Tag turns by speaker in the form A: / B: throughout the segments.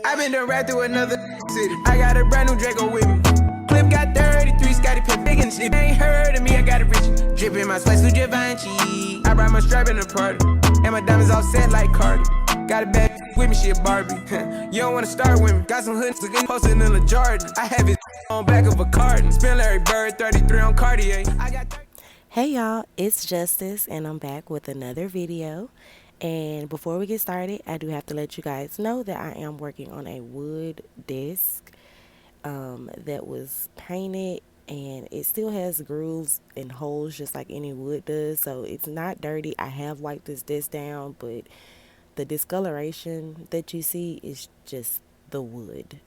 A: I been done right through another city. I got a brand new Draco with me. Clip got 33, Scotty Pitt big and shit. Ain't heard of me, I got it rich. Drippin' my sweats with Givenchy. I brought my strap in the party. And my diamonds all set like Cardi. Got a bad with me, she a Barbie. You don't wanna start with me. Got some hoods posted in the Jordan. I have it on back of a carton. Spin Larry Bird 33 on Cartier. I got 30.
B: Hey y'all, it's Justice and I'm back with another video. And before we get started, I do have to let you guys know that I am working on a wood desk that was painted, and it still has grooves and holes just like any wood does, so it's not dirty. I have wiped this desk down, but the discoloration that you see is just the wood.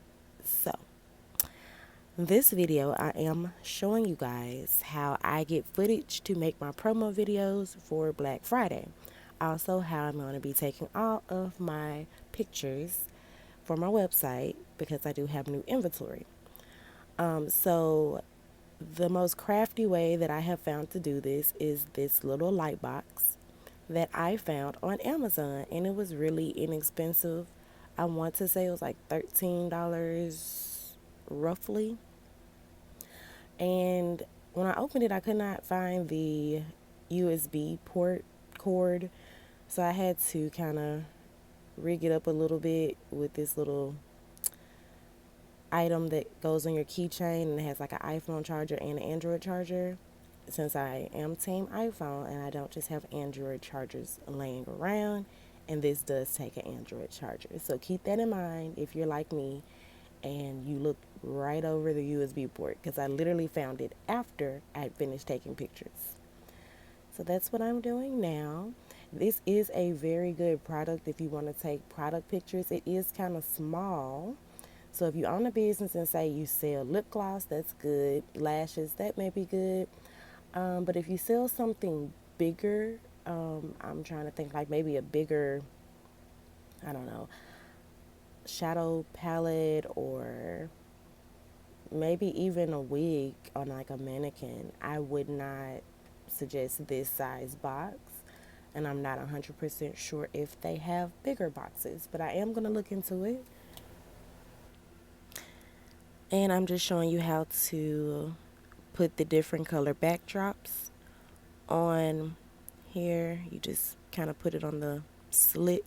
B: So this video, I am showing you guys how I get footage to make my promo videos for Black Friday. Also, how I'm going to be taking all of my pictures for my website because I do have new inventory. So the most crafty way that I have found to do this is this little light box that I found on Amazon, and it was really inexpensive. I want to say it was like $13 roughly. And when I opened it, I could not find the USB port cord, so I had to kind of rig it up a little bit with this little item that goes on your keychain, and it has like an iPhone charger and an Android charger. Since I am team iPhone and I don't just have Android chargers laying around, and this does take an Android charger, so keep that in mind if you're like me and you look right over the USB port, because I literally found it after I had finished taking pictures. So that's what I'm doing now. This is a very good product if you want to take product pictures. It is kind of small, so if you own a business and say you sell lip gloss, that's good. Lashes, that may be good. But if you sell something bigger, I'm trying to think like maybe a bigger, I don't know, shadow palette, or maybe even a wig on like a mannequin, I would not suggest this size box. And I'm not 100% sure if they have bigger boxes, but I am going to look into it. And I'm just showing you how to put the different color backdrops on here. You just kind of put it on the slit,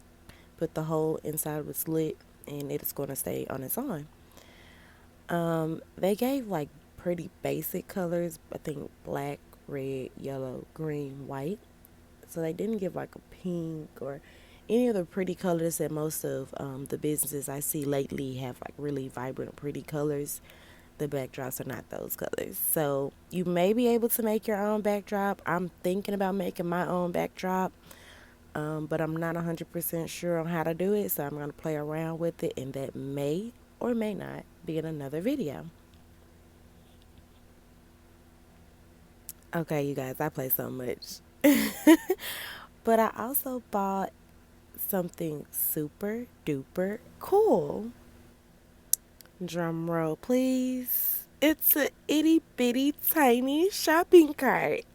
B: put the hole inside of the slit, and it's going to stay on its own. They gave like pretty basic colors. I think black, red, yellow, green, white. So they didn't give like a pink or any of the pretty colors that most of the businesses I see lately have, like really vibrant, pretty colors. The backdrops are not those colors. So you may be able to make your own backdrop. I'm thinking about making my own backdrop, but I'm not 100% sure on how to do it. So I'm going to play around with it, and that may or may not be in another video. Okay, you guys, I play so much. But I also bought something super duper cool. Drum roll, please. It's a itty bitty tiny shopping cart.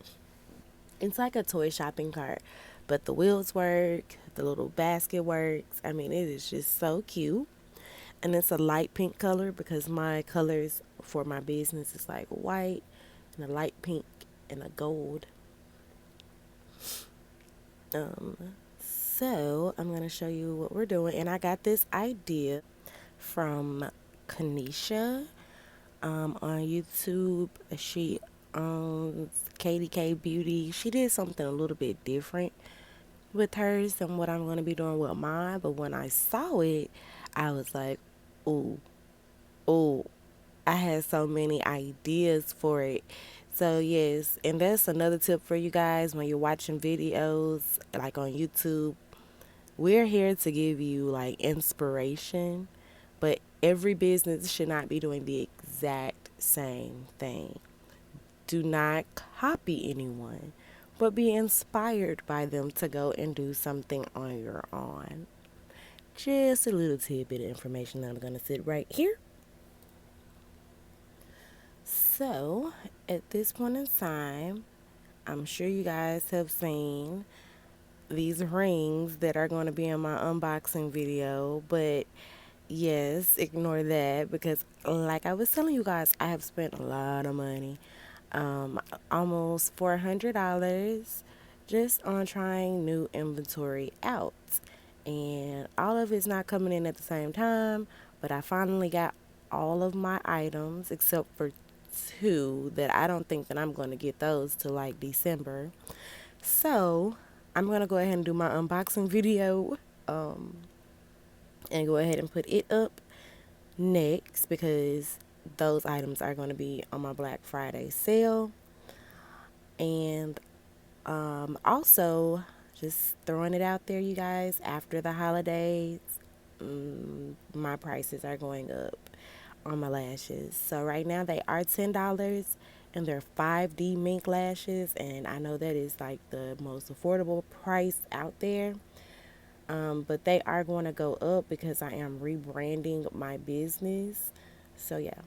B: It's like a toy shopping cart, but the wheels work, the little basket works. I mean, it is just so cute. And it's a light pink color because my colors for my business is like white and a light pink and a gold. So I'm going to show you what we're doing. And I got this idea from Kanisha on YouTube. She owns KDK Beauty. She did something a little bit different with hers than what I'm going to be doing with mine. But when I saw it, I was like, ooh, I had so many ideas for it. So yes, and that's another tip for you guys when you're watching videos like on YouTube. We're here to give you like inspiration, but every business should not be doing the exact same thing. Do not copy anyone, but be inspired by them to go and do something on your own. Just a little tidbit of information that I'm going to sit right here. So, at this point in time, I'm sure you guys have seen these rings that are going to be in my unboxing video, but yes, ignore that because, like I was telling you guys, I have spent a lot of money, almost $400 just on trying new inventory out. And all of it's not coming in at the same time, but I finally got all of my items except for two that I don't think that I'm going to get those till like December. So I'm going to go ahead and do my unboxing video and go ahead and put it up next because those items are going to be on my Black Friday sale. And also, just throwing it out there, you guys, after the holidays, my prices are going up on my lashes. So right now they are $10 and they're 5D mink lashes. And I know that is like the most affordable price out there. But they are going to go up because I am rebranding my business. So yeah.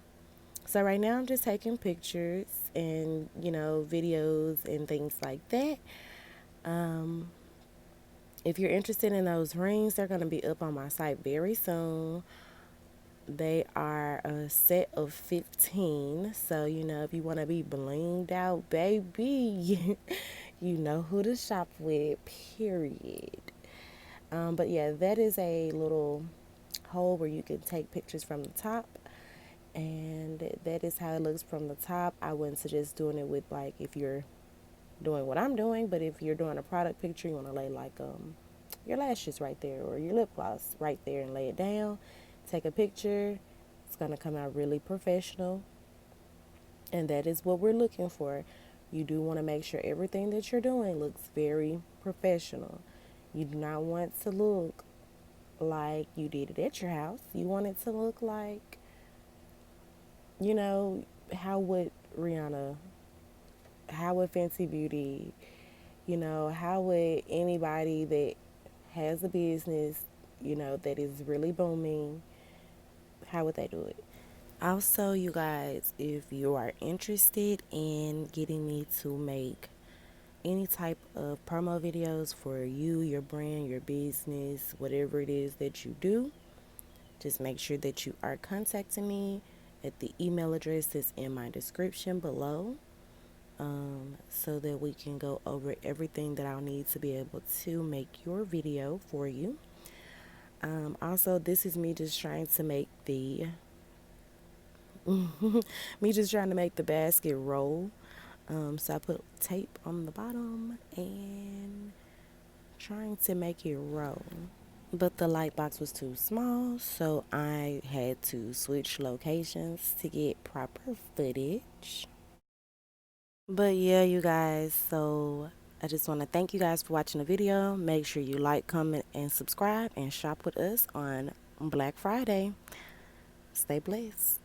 B: So right now I'm just taking pictures and, videos and things like that. If you're interested in those rings, they're going to be up on my site very soon. They are a set of 15. So, if you want to be blinged out, baby, you know who to shop with, period. But yeah, that is a little hole where you can take pictures from the top. And that is how it looks from the top. I wouldn't suggest doing it with, like, if you're doing what I'm doing, but if you're doing a product picture, you want to lay like your lashes right there or your lip gloss right there and lay it down. Take a picture. It's going to come out really professional. And that is what we're looking for. You do want to make sure everything that you're doing looks very professional. You do not want to look like you did it at your house. You want it to look like, how would Rihanna, how would Fenty Beauty, how would anybody that has a business, that is really booming, how would they do it? Also, you guys, if you are interested in getting me to make any type of promo videos for you, your brand, your business, whatever it is that you do, just make sure that you are contacting me at the email address that's in my description below, so that we can go over everything that I'll need to be able to make your video for you. Also, this is me just trying to make the basket roll. So I put tape on the bottom and trying to make it roll. But the light box was too small, so I had to switch locations to get proper footage. But yeah, you guys, so I just want to thank you guys for watching the video. Make sure you like, comment, and subscribe and shop with us on Black Friday. Stay blessed.